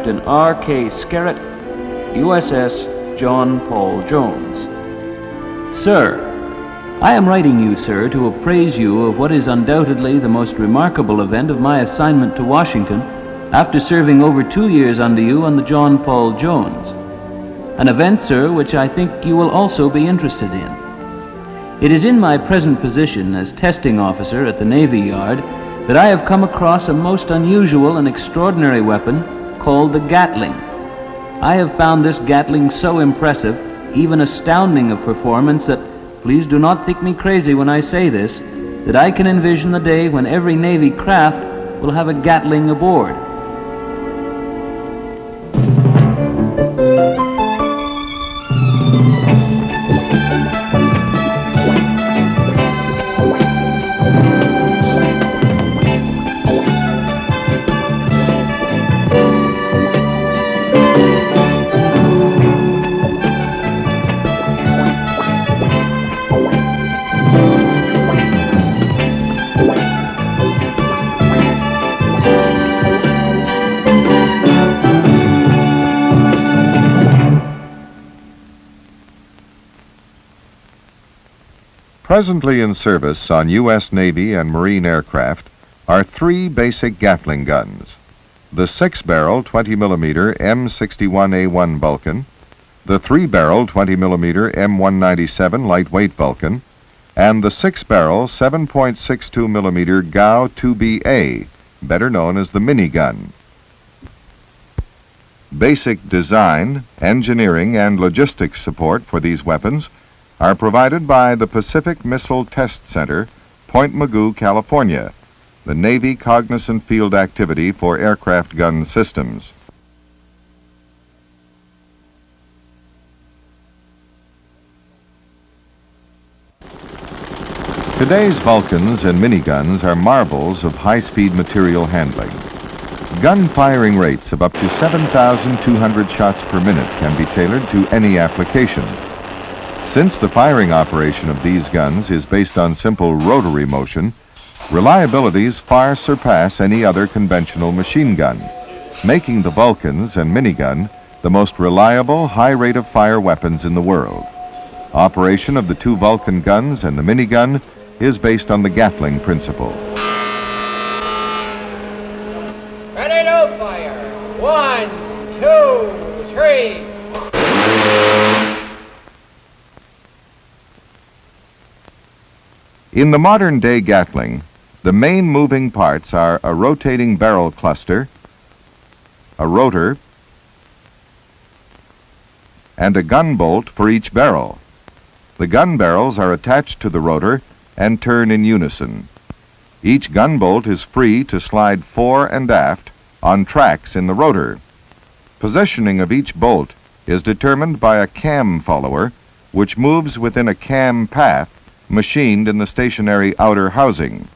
Captain R.K. Skerritt, USS John Paul Jones. Sir, I am writing you, sir, to appraise you of what is undoubtedly the most remarkable event of my assignment to Washington after serving over 2 years under you on the John Paul Jones. An event, sir, which I think you will also be interested in. It is in my present position as testing officer at the Navy Yard that I have come across a most unusual and extraordinary weapon called the Gatling. I have found this Gatling so impressive, even astounding of performance, that, please do not think me crazy when I say this, that I can envision the day when every Navy craft will have a Gatling aboard. Presently in service on U.S. Navy and Marine aircraft are 3 basic Gatling guns: the 6-barrel 20mm M61A1 Vulcan, the 3-barrel 20mm M197 lightweight Vulcan, and the 6-barrel 7.62mm Gao 2BA, better known as the minigun. Basic design, engineering, and logistics support for these weapons are provided by the Pacific Missile Test Center, Point Mugu, California, the Navy Cognizant Field Activity for Aircraft Gun Systems. Today's Vulcans and miniguns are marvels of high-speed material handling. Gun firing rates of up to 7,200 shots per minute can be tailored to any application. Since the firing operation of these guns is based on simple rotary motion, reliabilities far surpass any other conventional machine gun, making the Vulcans and minigun the most reliable high-rate-of-fire weapons in the world. Operation of the 2 Vulcan guns and the minigun is based on the Gatling principle. Ready to fire! 1, 2, 3. In the modern-day Gatling, the main moving parts are a rotating barrel cluster, a rotor, and a gun bolt for each barrel. The gun barrels are attached to the rotor and turn in unison. Each gun bolt is free to slide fore and aft on tracks in the rotor. Positioning of each bolt is determined by a cam follower, which moves within a cam path machined in the stationary outer housing.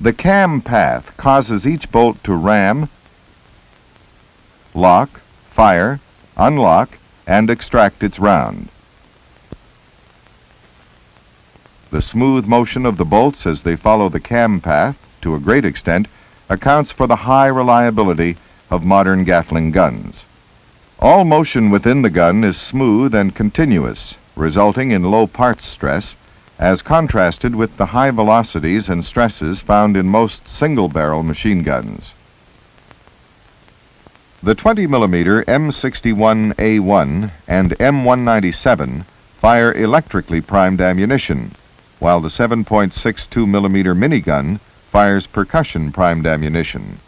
The cam path causes each bolt to ram, lock, fire, unlock, and extract its round. The smooth motion of the bolts as they follow the cam path, to a great extent, accounts for the high reliability of modern Gatling guns. All motion within the gun is smooth and continuous, resulting in low parts stress, as contrasted with the high velocities and stresses found in most single-barrel machine guns. The 20mm M61A1 and M197 fire electrically primed ammunition, while the 7.62mm minigun fires percussion primed ammunition.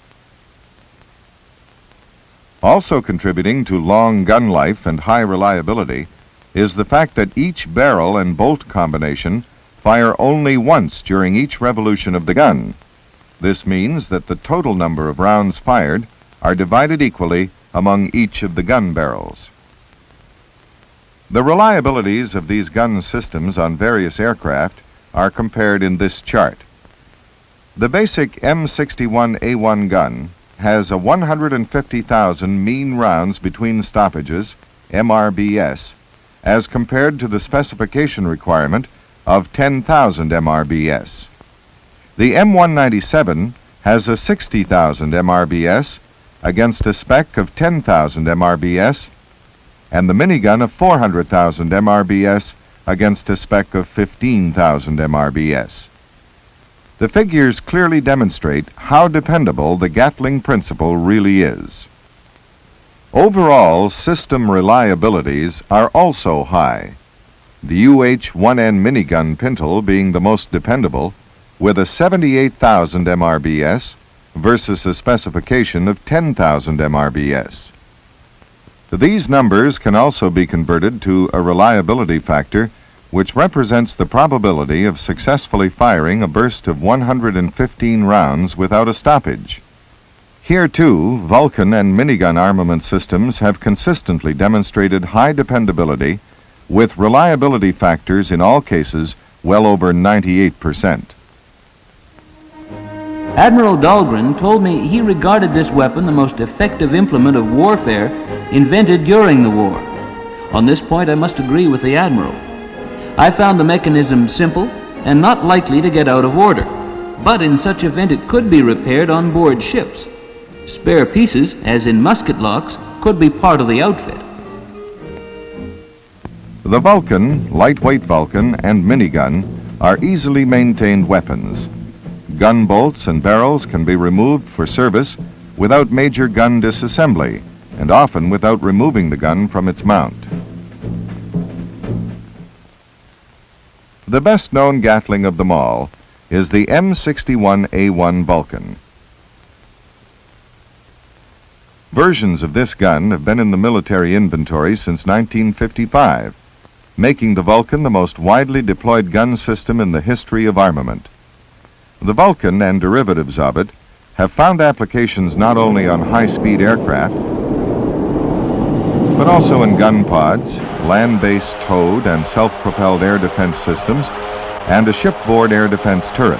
Also contributing to long gun life and high reliability is the fact that each barrel and bolt combination fire only once during each revolution of the gun. This means that the total number of rounds fired are divided equally among each of the gun barrels. The reliabilities of these gun systems on various aircraft are compared in this chart. The basic M61A1 gun has a 150,000 mean rounds between stoppages, MRBS, as compared to the specification requirement of 10,000 MRBS. The M197 has a 60,000 MRBS against a spec of 10,000 MRBS, and the minigun a 400,000 MRBS against a spec of 15,000 MRBS. The figures clearly demonstrate how dependable the Gatling principle really is. Overall, system reliabilities are also high, the UH-1N minigun Pintle being the most dependable, with a 78,000 MRBS versus a specification of 10,000 MRBS. These numbers can also be converted to a reliability factor which represents the probability of successfully firing a burst of 115 rounds without a stoppage. Here, too, Vulcan and minigun armament systems have consistently demonstrated high dependability, with reliability factors in all cases well over 98%. Admiral Dahlgren told me he regarded this weapon the most effective implement of warfare invented during the war. On this point, I must agree with the Admiral. I found the mechanism simple and not likely to get out of order, but in such event it could be repaired on board ships. Spare pieces, as in musket locks, could be part of the outfit. The Vulcan, lightweight Vulcan, and minigun are easily maintained weapons. Gun bolts and barrels can be removed for service without major gun disassembly, and often without removing the gun from its mount. The best-known Gatling of them all is the M61A1 Vulcan. Versions of this gun have been in the military inventory since 1955, making the Vulcan the most widely deployed gun system in the history of armament. The Vulcan and derivatives of it have found applications not only on high-speed aircraft, but also in gun pods, land-based towed and self-propelled air defense systems, and a shipboard air defense turret.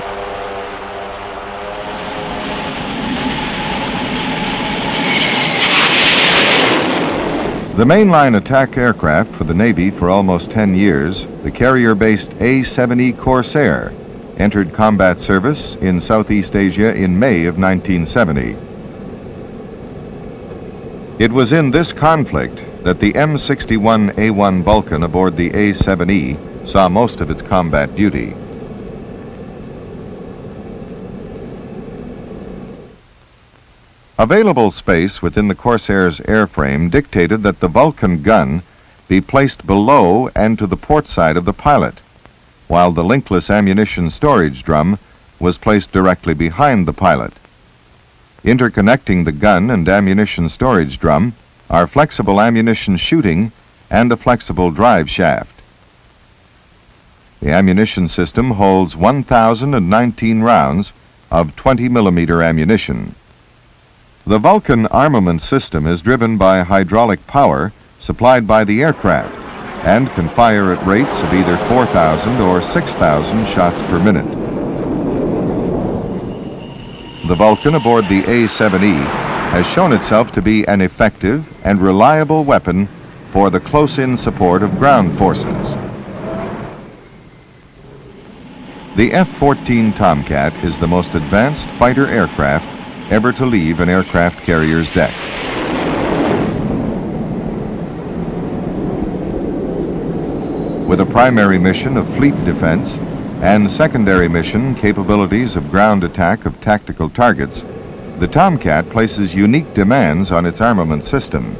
The mainline attack aircraft for the Navy for almost 10 years, the carrier-based A-7E Corsair, entered combat service in Southeast Asia in May of 1970. It was in this conflict that the M61A1 Vulcan aboard the A-7E saw most of its combat duty. Available space within the Corsair's airframe dictated that the Vulcan gun be placed below and to the port side of the pilot, while the linkless ammunition storage drum was placed directly behind the pilot. Interconnecting the gun and ammunition storage drum are flexible ammunition shooting and a flexible drive shaft. The ammunition system holds 1,019 rounds of 20mm ammunition. The Vulcan armament system is driven by hydraulic power supplied by the aircraft and can fire at rates of either 4,000 or 6,000 shots per minute. The Vulcan aboard the A-7E has shown itself to be an effective and reliable weapon for the close-in support of ground forces. The F-14 Tomcat is the most advanced fighter aircraft ever to leave an aircraft carrier's deck. With a primary mission of fleet defense and secondary mission capabilities of ground attack of tactical targets, the Tomcat places unique demands on its armament system.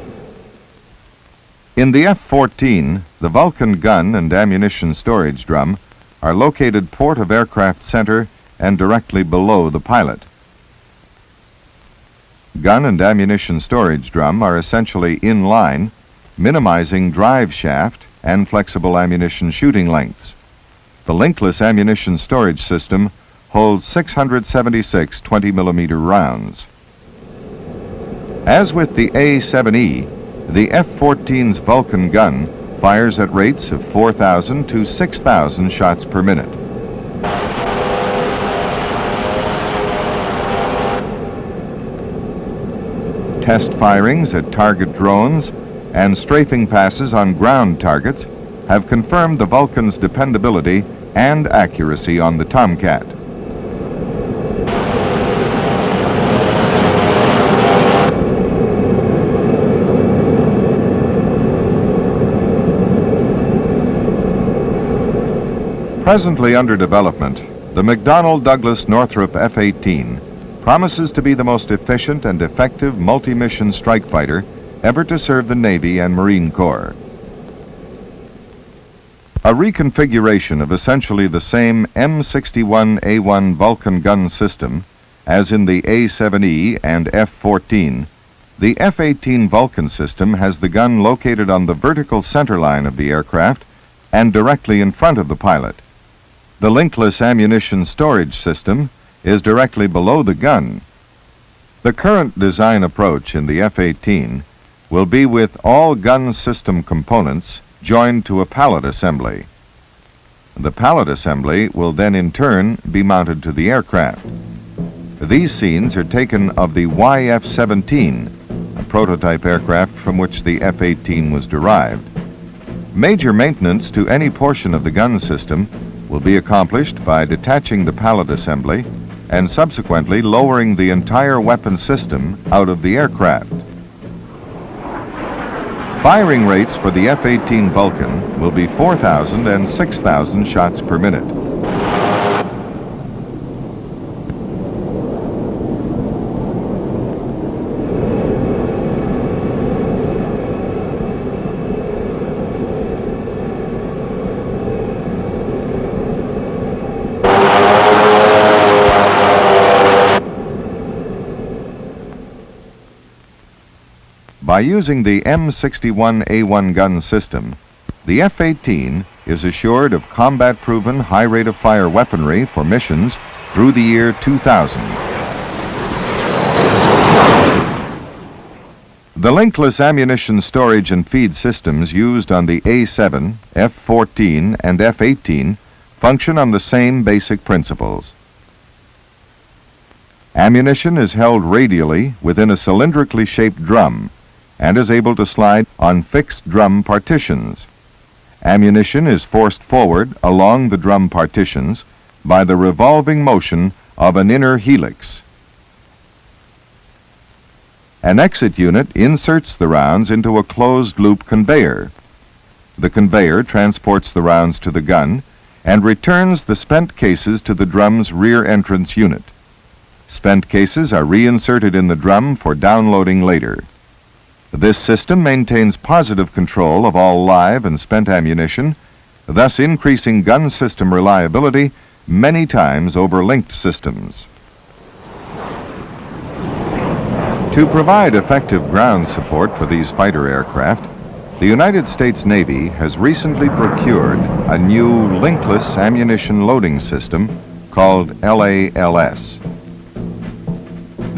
In the F-14, the Vulcan gun and ammunition storage drum are located port of aircraft center and directly below the pilot. Gun and ammunition storage drum are essentially in line, minimizing drive shaft and flexible ammunition shooting lengths. The linkless ammunition storage system holds 676 20mm rounds. As with the A-7E, the F-14's Vulcan gun fires at rates of 4,000 to 6,000 shots per minute. Test firings at target drones and strafing passes on ground targets have confirmed the Vulcan's dependability and accuracy on the Tomcat. Presently under development, the McDonnell Douglas Northrop F-18 promises to be the most efficient and effective multi-mission strike fighter ever to serve the Navy and Marine Corps. A reconfiguration of essentially the same M61A1 Vulcan gun system as in the A-7E and F-14, the F-18 Vulcan system has the gun located on the vertical center line of the aircraft and directly in front of the pilot. The linkless ammunition storage system is directly below the gun. The current design approach in the F-18 will be with all gun system components joined to a pallet assembly. The pallet assembly will then in turn be mounted to the aircraft. These scenes are taken of the YF-17, a prototype aircraft from which the F-18 was derived. Major maintenance to any portion of the gun system will be accomplished by detaching the pallet assembly and subsequently lowering the entire weapon system out of the aircraft. Firing rates for the F-18 Vulcan will be 4,000 and 6,000 shots per minute. By using the M61A1 gun system, the F-18 is assured of combat-proven high rate of fire weaponry for missions through the year 2000. The linkless ammunition storage and feed systems used on the A-7, F-14, and F-18 function on the same basic principles. Ammunition is held radially within a cylindrically shaped drum and is able to slide on fixed drum partitions. Ammunition is forced forward along the drum partitions by the revolving motion of an inner helix. An exit unit inserts the rounds into a closed-loop conveyor. The conveyor transports the rounds to the gun and returns the spent cases to the drum's rear entrance unit. Spent cases are reinserted in the drum for downloading later. This system maintains positive control of all live and spent ammunition, thus increasing gun system reliability many times over linked systems. To provide effective ground support for these fighter aircraft, the United States Navy has recently procured a new linkless ammunition loading system called LALS.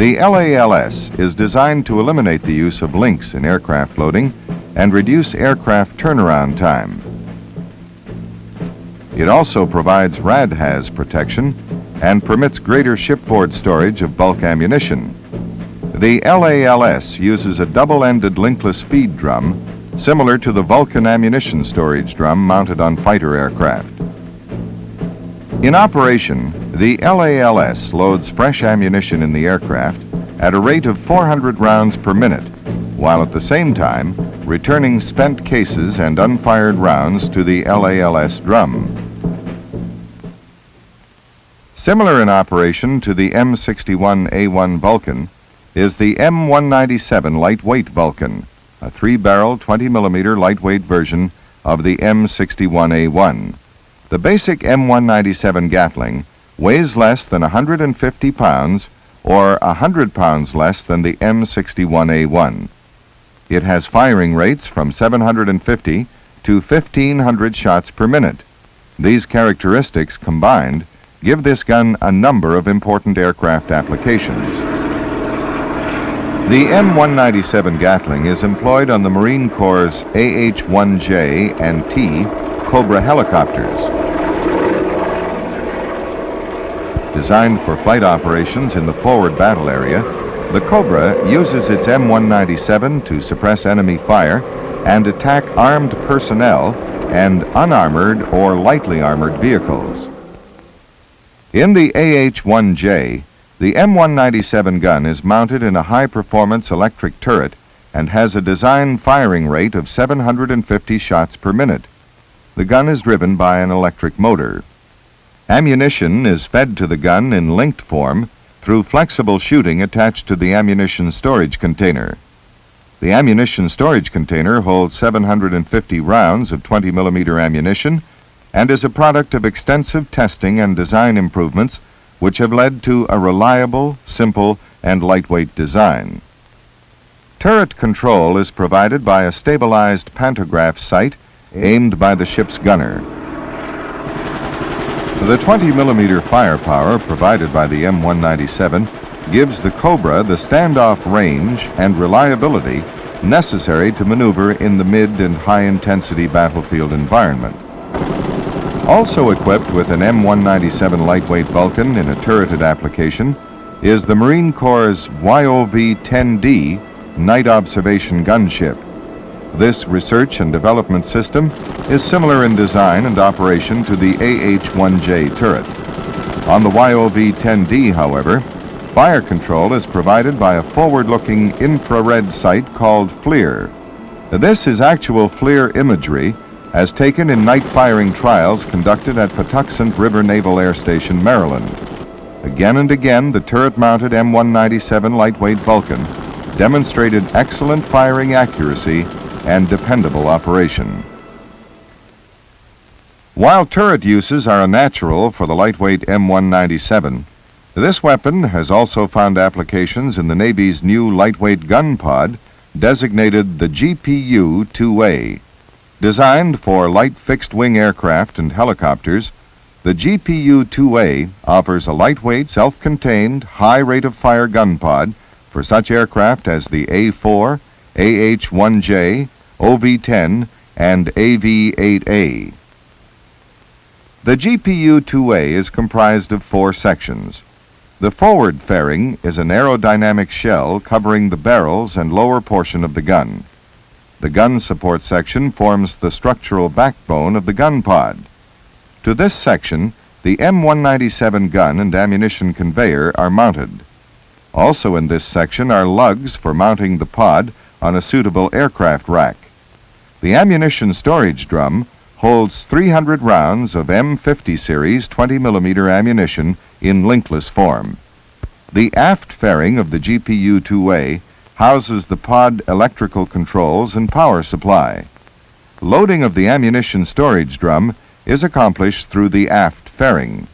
The LALS is designed to eliminate the use of links in aircraft loading and reduce aircraft turnaround time. It also provides RADHAZ protection and permits greater shipboard storage of bulk ammunition. The LALS uses a double-ended linkless feed drum similar to the Vulcan ammunition storage drum mounted on fighter aircraft. In operation, the LALS loads fresh ammunition in the aircraft at a rate of 400 rounds per minute, while at the same time returning spent cases and unfired rounds to the LALS drum. Similar in operation to the M61A1 Vulcan is the M197 lightweight Vulcan, a 3-barrel 20mm lightweight version of the M61A1. The basic M197 Gatling weighs less than 150 pounds or 100 pounds less than the M61A1. It has firing rates from 750 to 1,500 shots per minute. These characteristics combined give this gun a number of important aircraft applications. The M197 Gatling is employed on the Marine Corps' AH-1J and T Cobra helicopters. Designed for flight operations in the forward battle area, the Cobra uses its M197 to suppress enemy fire and attack armed personnel and unarmored or lightly armored vehicles. In the AH-1J, the M197 gun is mounted in a high-performance electric turret and has a design firing rate of 750 shots per minute. The gun is driven by an electric motor. Ammunition is fed to the gun in linked form through flexible shooting attached to the ammunition storage container. The ammunition storage container holds 750 rounds of 20mm ammunition and is a product of extensive testing and design improvements which have led to a reliable, simple, and lightweight design. Turret control is provided by a stabilized pantograph sight aimed by the ship's gunner. The 20mm firepower provided by the M197 gives the Cobra the standoff range and reliability necessary to maneuver in the mid and high-intensity battlefield environment. Also equipped with an M197 lightweight Vulcan in a turreted application is the Marine Corps' YOV-10D night observation gunship. This research and development system is similar in design and operation to the AH-1J turret. On the YOV-10D, however, fire control is provided by a forward-looking infrared sight called FLIR. This is actual FLIR imagery as taken in night firing trials conducted at Patuxent River Naval Air Station, Maryland. Again and again, the turret-mounted M197 lightweight Vulcan demonstrated excellent firing accuracy and dependable operation. While turret uses are a natural for the lightweight M197, this weapon has also found applications in the Navy's new lightweight gun pod, designated the GPU-2A. Designed for light fixed-wing aircraft and helicopters, the GPU-2A offers a lightweight, self-contained, high rate of fire gun pod for such aircraft as the A-4, AH-1J, OV-10, and AV-8A. The GPU-2A is comprised of 4 sections. The forward fairing is an aerodynamic shell covering the barrels and lower portion of the gun. The gun support section forms the structural backbone of the gun pod. To this section, the M197 gun and ammunition conveyor are mounted. Also in this section are lugs for mounting the pod on a suitable aircraft rack. The ammunition storage drum holds 300 rounds of M50 series 20mm ammunition in linkless form. The aft fairing of the GPU-2A houses the pod electrical controls and power supply. Loading of the ammunition storage drum is accomplished through the aft fairing.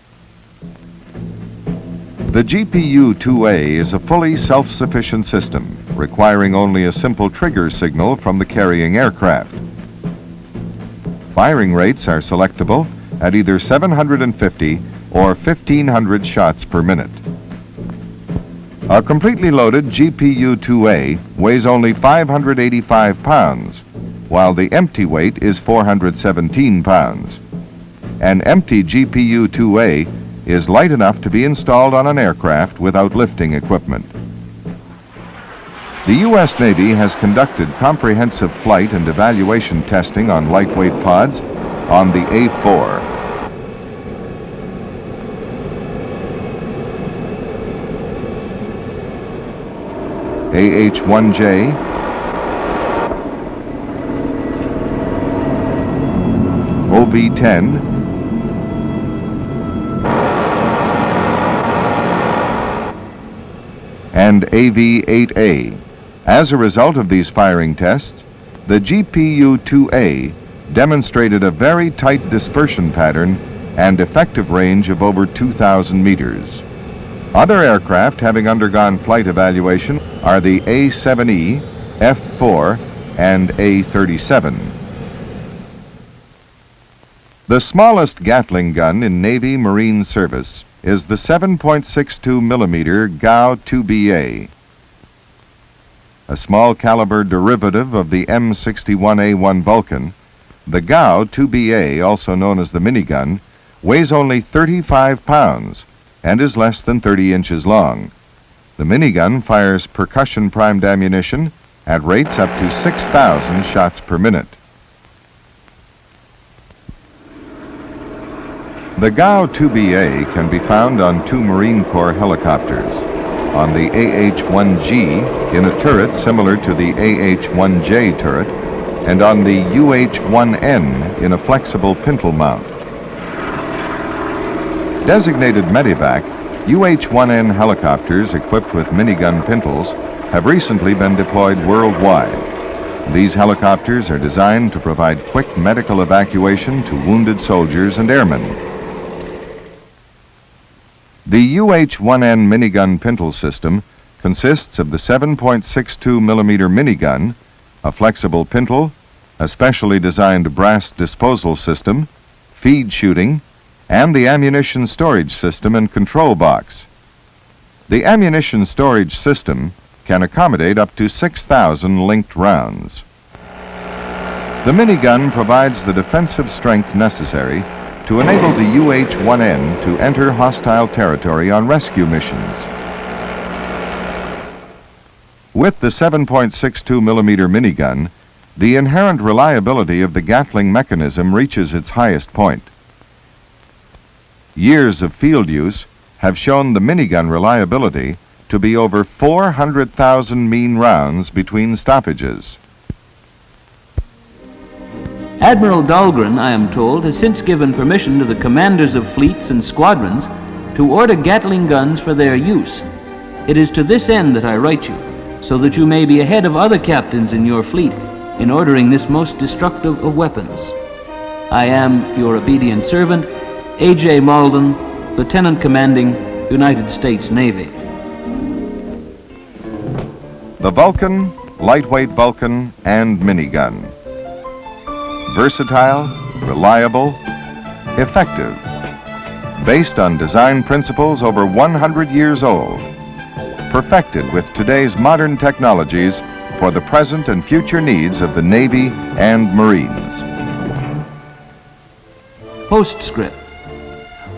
The GPU-2A is a fully self-sufficient system, requiring only a simple trigger signal from the carrying aircraft. Firing rates are selectable at either 750 or 1,500 shots per minute. A completely loaded GPU-2A weighs only 585 pounds, while the empty weight is 417 pounds. An empty GPU-2A is light enough to be installed on an aircraft without lifting equipment. The U.S. Navy has conducted comprehensive flight and evaluation testing on lightweight pods on the A-4. AH-1J, OV-10, and AV-8A. As a result of these firing tests, the GPU-2A demonstrated a very tight dispersion pattern and effective range of over 2,000 meters. Other aircraft having undergone flight evaluation are the A-7E, F-4, and A-37. The smallest Gatling gun in Navy Marine service is the 7.62mm GAU-2BA. A small caliber derivative of the M61A1 Vulcan, the GAU-2BA, also known as the minigun, weighs only 35 pounds and is less than 30 inches long. The minigun fires percussion-primed ammunition at rates up to 6,000 shots per minute. The GAU-2BA can be found on 2 Marine Corps helicopters, on the AH-1G in a turret similar to the AH-1J turret, and on the UH-1N in a flexible pintle mount. Designated medevac, UH-1N helicopters equipped with minigun pintles have recently been deployed worldwide. These helicopters are designed to provide quick medical evacuation to wounded soldiers and airmen. The UH-1N minigun pintle system consists of the 7.62 millimeter minigun, a flexible pintle, a specially designed brass disposal system, feed shooting, and the ammunition storage system and control box. The ammunition storage system can accommodate up to 6,000 linked rounds. The minigun provides the defensive strength necessary to enable the UH-1N to enter hostile territory on rescue missions. With the 7.62 millimeter minigun, the inherent reliability of the Gatling mechanism reaches its highest point. Years of field use have shown the minigun reliability to be over 400,000 mean rounds between stoppages. Admiral Dahlgren, I am told, has since given permission to the commanders of fleets and squadrons to order Gatling guns for their use. It is to this end that I write you, so that you may be ahead of other captains in your fleet in ordering this most destructive of weapons. I am your obedient servant, A.J. Malden, Lieutenant Commanding, United States Navy. The Vulcan, lightweight Vulcan, and minigun. Versatile, reliable, effective. Based on design principles over 100 years old. Perfected with today's modern technologies for the present and future needs of the Navy and Marines. Postscript.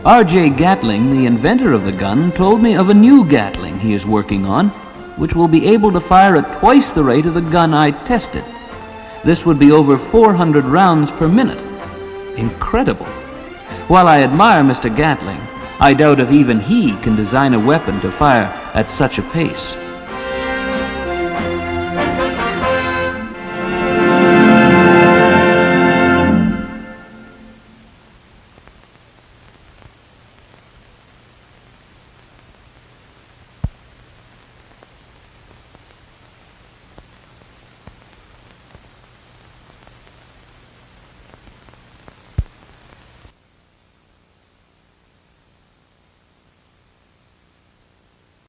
R.J. Gatling, the inventor of the gun, told me of a new Gatling he is working on, which will be able to fire at twice the rate of the gun I tested. This would be over 400 rounds per minute. Incredible. While I admire Mr. Gatling, I doubt if even he can design a weapon to fire at such a pace.